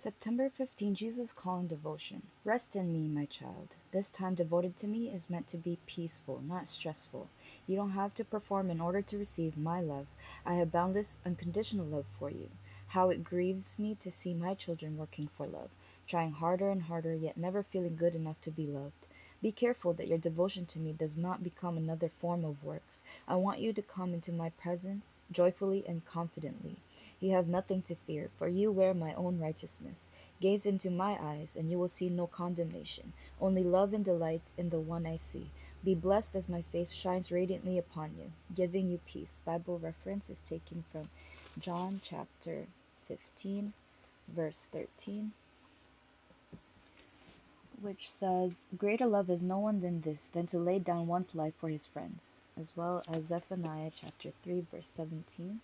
September 15, Jesus calling devotion. Rest in me, my child. This time devoted to me is meant to be peaceful, not stressful. You don't have to perform in order to receive my love. I have boundless, unconditional love for you. How it grieves me to see my children working for love, trying harder and harder, yet never feeling good enough to be loved. Be careful that your devotion to me does not become another form of works. I want you to come into my presence joyfully and confidently. You have nothing to fear, for you wear my own righteousness. Gaze into my eyes, and you will see no condemnation, only love and delight in the one I see. Be blessed as my face shines radiantly upon you, giving you peace. Bible reference is taken from John chapter 15, verse 13, which says, Greater love is no one than this, than to lay down one's life for his friends, as well as Zephaniah chapter 3, verse 17.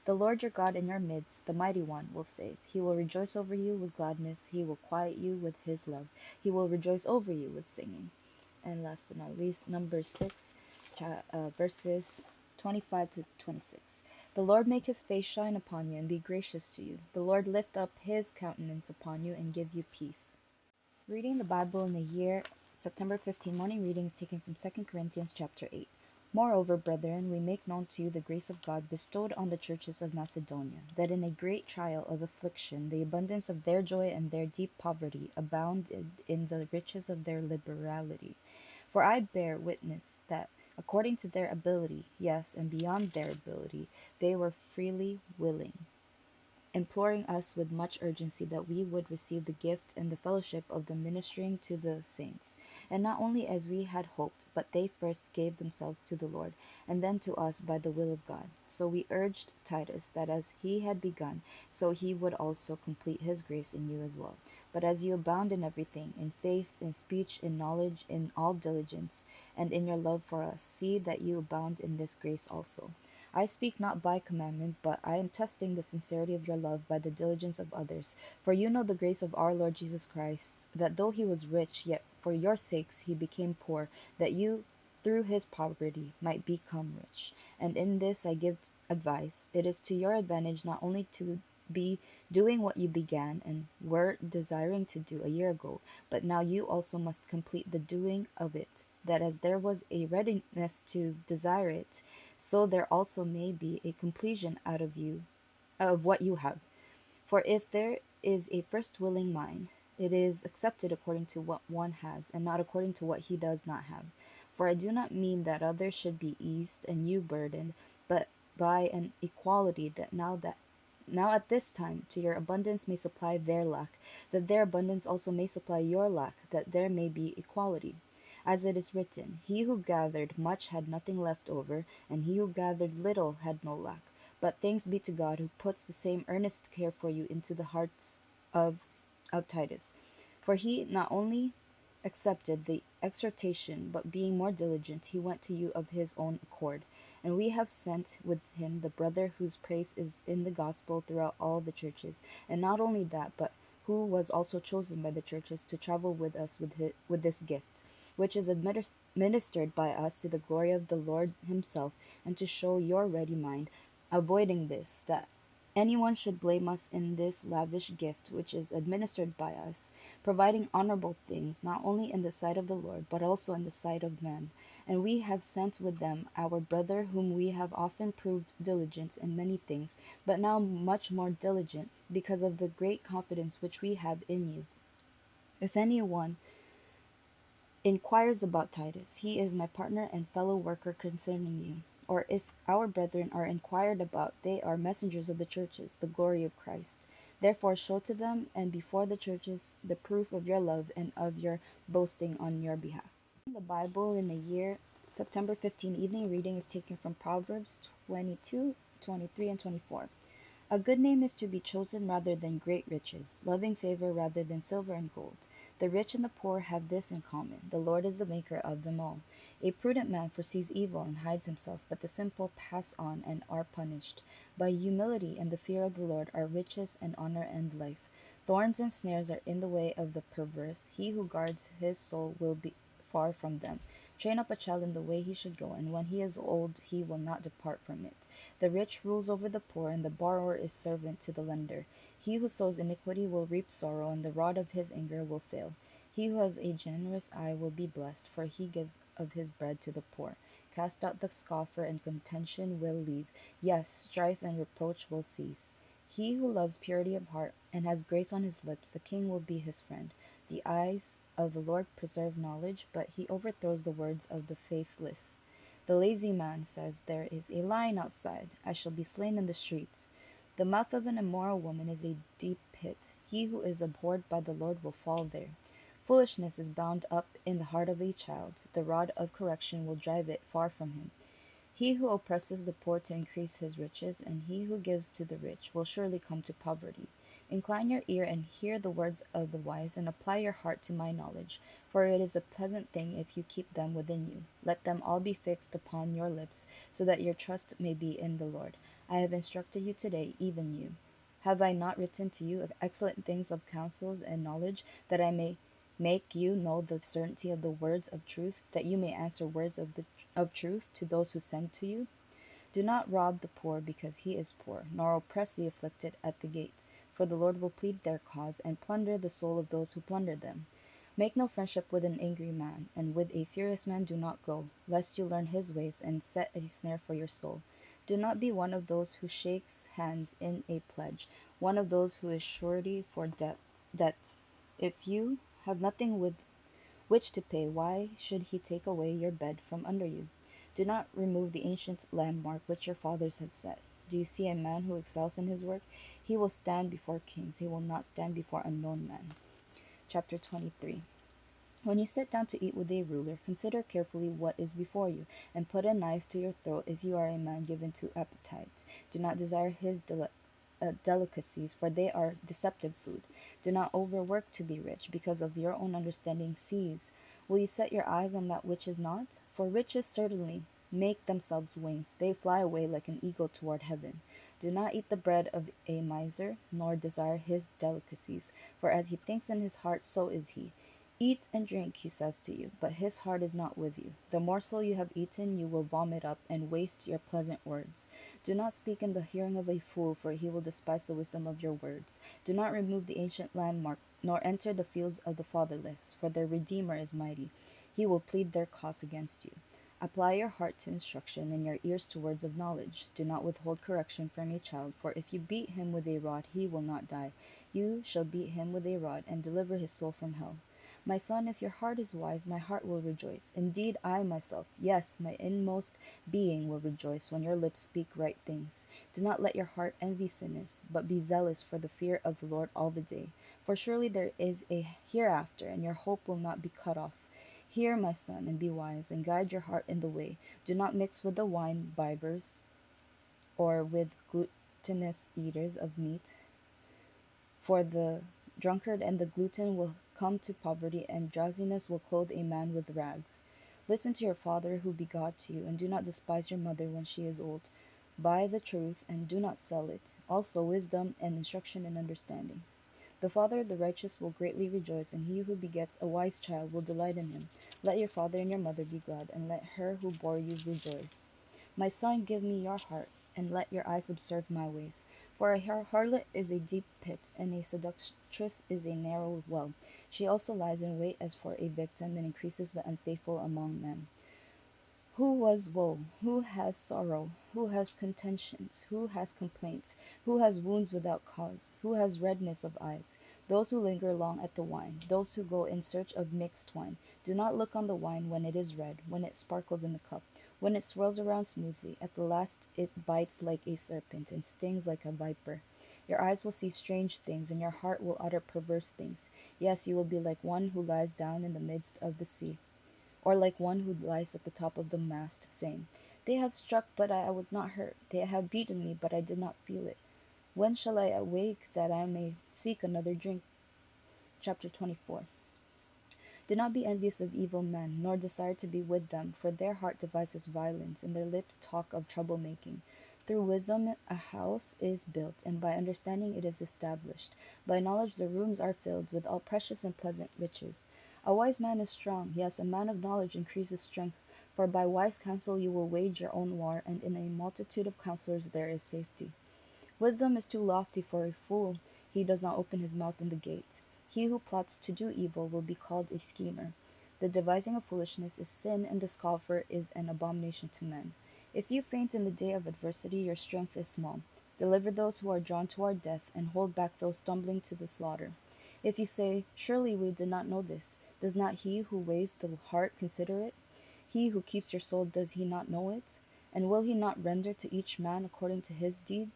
The Lord your God in your midst, the mighty one, will save. He will rejoice over you with gladness. He will quiet you with his love. He will rejoice over you with singing. And last but not least, Numbers 6, verses 25 to 26. The Lord make his face shine upon you and be gracious to you. The Lord lift up his countenance upon you and give you peace. Reading the Bible in the year September 15, morning reading is taken from 2 Corinthians chapter 8. Moreover, brethren, we make known to you the grace of God bestowed on the churches of Macedonia, that in a great trial of affliction the abundance of their joy and their deep poverty abounded in the riches of their liberality. For I bear witness that according to their ability, yes, and beyond their ability, they were freely willing, imploring us with much urgency that we would receive the gift and the fellowship of the ministering to the saints. And not only as we had hoped, but they first gave themselves to the Lord, and then to us by the will of God. So we urged Titus that as he had begun, so he would also complete his grace in you as well. But as you abound in everything, in faith, in speech, in knowledge, in all diligence, and in your love for us, see that you abound in this grace also. I speak not by commandment, but I am testing the sincerity of your love by the diligence of others. For you know the grace of our Lord Jesus Christ, that though he was rich, yet for your sakes he became poor, that you through his poverty might become rich. And in this I give advice. It is to your advantage not only to be doing what you began and were desiring to do a year ago, but now you also must complete the doing of it, that as there was a readiness to desire it, so there also may be a completion out of you of what you have. For if there is a first willing mind, it is accepted according to what one has, and not according to what he does not have. For I do not mean that others should be eased and you burdened, but by an equality that now at this time to your abundance may supply their lack, that their abundance also may supply your lack, that there may be equality. As it is written, He who gathered much had nothing left over, and he who gathered little had no lack. But thanks be to God who puts the same earnest care for you into the hearts of, of Titus. For he not only accepted the exhortation, but being more diligent, he went to you of his own accord. And we have sent with him the brother whose praise is in the gospel throughout all the churches. And not only that, but who was also chosen by the churches to travel with us with this gift, which is ministered by us to the glory of the Lord himself, and to show your ready mind, avoiding this, that anyone should blame us in this lavish gift which is administered by us, providing honorable things, not only in the sight of the Lord, but also in the sight of men. And we have sent with them our brother, whom we have often proved diligent in many things, but now much more diligent, because of the great confidence which we have in you. If anyone inquires about Titus, he is my partner and fellow worker concerning you. Or if our brethren are inquired about, they are messengers of the churches, the glory of Christ. Therefore show to them and before the churches the proof of your love and of your boasting on your behalf. The Bible in the year September 15 evening reading is taken from Proverbs 22, 23, and 24. A good name is to be chosen rather than great riches, loving favor rather than silver and gold. The rich and the poor have this in common: the Lord is the maker of them all. A prudent man foresees evil and hides himself, but the simple pass on and are punished. By humility and the fear of the Lord are riches and honor and life. Thorns and snares are in the way of the perverse. He who guards his soul will be far from them. Train up a child in the way he should go, and when he is old he will not depart from it. The rich rules over the poor, and the borrower is servant to the lender. He who sows iniquity will reap sorrow, and the rod of his anger will fail. He who has a generous eye will be blessed, for he gives of his bread to the poor. Cast out the scoffer, and contention will leave. Yes, strife and reproach will cease. He who loves purity of heart and has grace on his lips, the king will be his friend. The eyes of the Lord preserve knowledge, but he overthrows the words of the faithless. The lazy man says, "There is a lion outside. I shall be slain in the streets." The mouth of an immoral woman is a deep pit. He who is abhorred by the Lord will fall there. Foolishness is bound up in the heart of a child. The rod of correction will drive it far from him. He who oppresses the poor to increase his riches, and he who gives to the rich, will surely come to poverty. Incline your ear and hear the words of the wise, and apply your heart to my knowledge, for it is a pleasant thing if you keep them within you. Let them all be fixed upon your lips, so that your trust may be in the Lord. I have instructed you today, even you. Have I not written to you of excellent things of counsels and knowledge, that I may make you know the certainty of the words of truth, that you may answer words of truth to those who send to you? Do not rob the poor because he is poor, nor oppress the afflicted at the gates, for the Lord will plead their cause and plunder the soul of those who plunder them. Make no friendship with an angry man, and with a furious man do not go, lest you learn his ways and set a snare for your soul. Do not be one of those who shakes hands in a pledge, one of those who is surety for debts. If you have nothing with which to pay, why should he take away your bed from under you? Do not remove the ancient landmark which your fathers have set. Do you see a man who excels in his work? He will stand before kings. He will not stand before unknown men. Chapter 23. When you sit down to eat with a ruler, consider carefully what is before you, and put a knife to your throat if you are a man given to appetite. Do not desire his delicacies, for they are deceptive food. Do not overwork to be rich, because of your own understanding cease. Will you set your eyes on that which is not? For riches certainly make themselves wings. They fly away like an eagle toward heaven. Do not eat the bread of a miser, nor desire his delicacies, for as he thinks in his heart, so is he. Eat and drink, he says to you, but his heart is not with you. The morsel you have eaten you will vomit up, and waste your pleasant words. Do not speak in the hearing of a fool, for he will despise the wisdom of your words. Do not remove the ancient landmark, nor enter the fields of the fatherless, for their Redeemer is mighty. He will plead their cause against you. Apply your heart to instruction, and your ears to words of knowledge. Do not withhold correction from a child, for if you beat him with a rod, he will not die. You shall beat him with a rod, and deliver his soul from hell. My son, if your heart is wise, my heart will rejoice. Indeed, I myself, yes, my inmost being will rejoice when your lips speak right things. Do not let your heart envy sinners, but be zealous for the fear of the Lord all the day. For surely there is a hereafter, and your hope will not be cut off. Hear, my son, and be wise, and guide your heart in the way. Do not mix with the wine bibbers, or with glutinous eaters of meat, for the drunkard and the glutton will come to poverty, and drowsiness will clothe a man with rags. Listen to your father who begot you, and do not despise your mother when she is old. Buy the truth, and do not sell it, also wisdom and instruction and understanding. The father of the righteous will greatly rejoice, and he who begets a wise child will delight in him. Let your father and your mother be glad, and let her who bore you rejoice. My son, give me your heart, and let your eyes observe my ways. For a harlot is a deep pit, and a seductress is a narrow well. She also lies in wait as for a victim, and increases the unfaithful among men. Who was woe? Who has sorrow? Who has contentions? Who has complaints? Who has wounds without cause? Who has redness of eyes? Those who linger long at the wine, those who go in search of mixed wine. Do not look on the wine when it is red, when it sparkles in the cup, when it swirls around smoothly. At the last it bites like a serpent and stings like a viper. Your eyes will see strange things, and your heart will utter perverse things. Yes, you will be like one who lies down in the midst of the sea, or like one who lies at the top of the mast, saying, "They have struck, but I was not hurt. They have beaten me, but I did not feel it. When shall I awake that I may seek another drink?" Chapter 24. Do not be envious of evil men, nor desire to be with them, for their heart devises violence, and their lips talk of troublemaking. Through wisdom a house is built, and by understanding it is established. By knowledge the rooms are filled with all precious and pleasant riches. A wise man is strong, yes, a man of knowledge increases strength. For by wise counsel you will wage your own war, and in a multitude of counselors there is safety. Wisdom is too lofty for a fool, he does not open his mouth in the gate. He who plots to do evil will be called a schemer. The devising of foolishness is sin, and the scoffer is an abomination to men. If you faint in the day of adversity, your strength is small. Deliver those who are drawn toward death, and hold back those stumbling to the slaughter. If you say, surely we did not know this, does not he who weighs the heart consider it? He who keeps your soul, does he not know it? And will he not render to each man according to his deeds?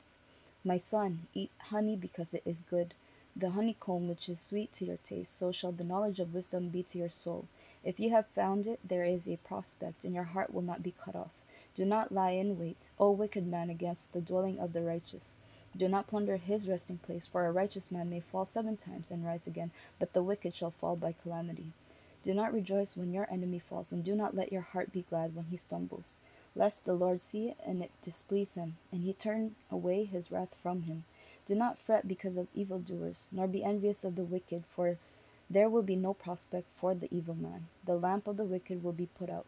My son, eat honey because it is good, the honeycomb which is sweet to your taste, so shall the knowledge of wisdom be to your soul. If you have found it, there is a prospect, and your heart will not be cut off. Do not lie in wait, O wicked man, against the dwelling of the righteous. Do not plunder his resting place, for a righteous man may fall 7 times and rise again, but the wicked shall fall by calamity. Do not rejoice when your enemy falls, and do not let your heart be glad when he stumbles, lest the Lord see it and it displease him, and he turn away his wrath from him. Do not fret because of evildoers, nor be envious of the wicked, for there will be no prospect for the evil man. The lamp of the wicked will be put out.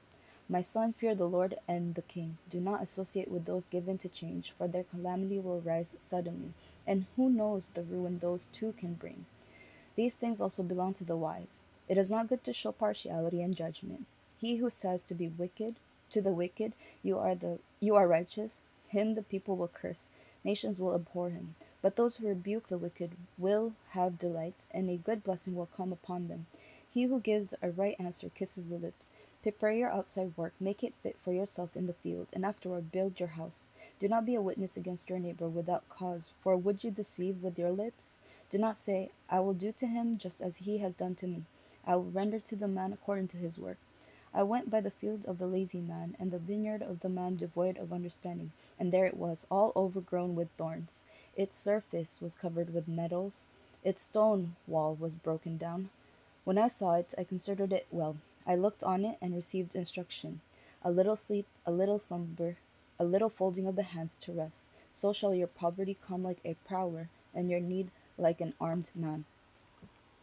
My son, fear the Lord and the king. Do not associate with those given to change, for their calamity will rise suddenly, and who knows the ruin those two can bring. These things also belong to the wise. It is not good to show partiality in judgment. He who says to the wicked, you are righteous, him the people will curse, nations will abhor him. But those who rebuke the wicked will have delight, and a good blessing will come upon them. He who gives a right answer kisses the lips. Prepare your outside work, make it fit for yourself in the field, and afterward build your house. Do not be a witness against your neighbor without cause, for would you deceive with your lips? Do not say, I will do to him just as he has done to me. I will render to the man according to his work. I went by the field of the lazy man, and the vineyard of the man devoid of understanding, and there it was, all overgrown with thorns. Its surface was covered with nettles. Its stone wall was broken down. When I saw it, I considered it well. I looked on it and received instruction. A little sleep, a little slumber, a little folding of the hands to rest. So shall your poverty come like a prowler, and your need like an armed man.